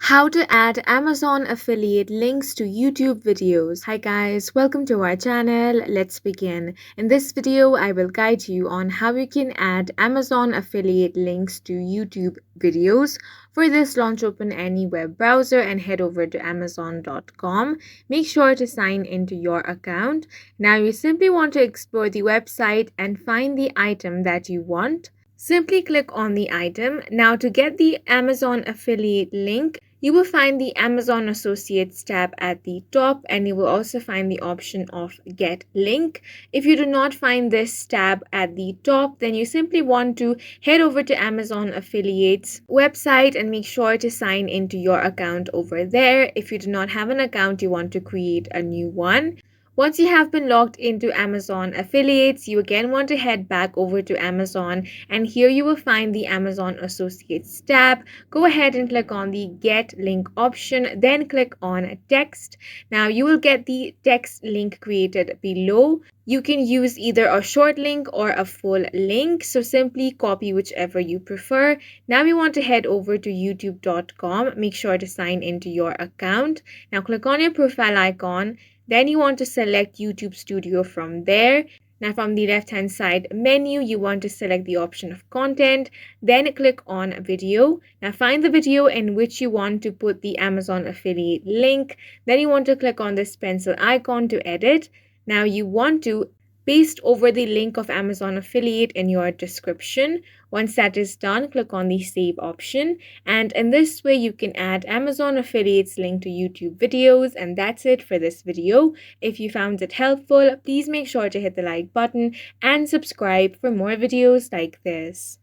How to add Amazon affiliate links to YouTube videos. Hi guys, welcome to our channel. Let's begin. In this video, I will guide you on how you can add Amazon affiliate links to YouTube videos. For this, launch open any web browser and head over to amazon.com. Make sure to sign into your account. Now you simply want to explore the website and find the item that you want. Simply click on the item. Now to get the Amazon affiliate link, you will find the Amazon Associates tab at the top, and you will also find the option of Get Link. If you do not find this tab at the top, then you simply want to head over to Amazon Affiliates website and make sure to sign into your account over there. If you do not have an account, you want to create a new one. Once you have been logged into Amazon Affiliates, you again want to head back over to Amazon, and here you will find the Amazon Associates tab. Go ahead and click on the Get Link option, then click on Text. Now you will get the text link created below. You can use either a short link or a full link, so simply copy whichever you prefer. Now we want to head over to youtube.com. Make sure to sign into your account. Now click on your profile icon. Then you want to select YouTube Studio from there. Now from the left hand side menu, you want to select the option of content, then click on video. Now find the video in which you want to put the Amazon affiliate link. Then you want to click on this pencil icon to edit. Now you want to paste over the link of Amazon affiliate in your description. Once that is done, click on the save option, and in this way you can add Amazon affiliates link to YouTube videos. And that's it for this video. If you found it helpful, please make sure to hit the like button and subscribe for more videos like this.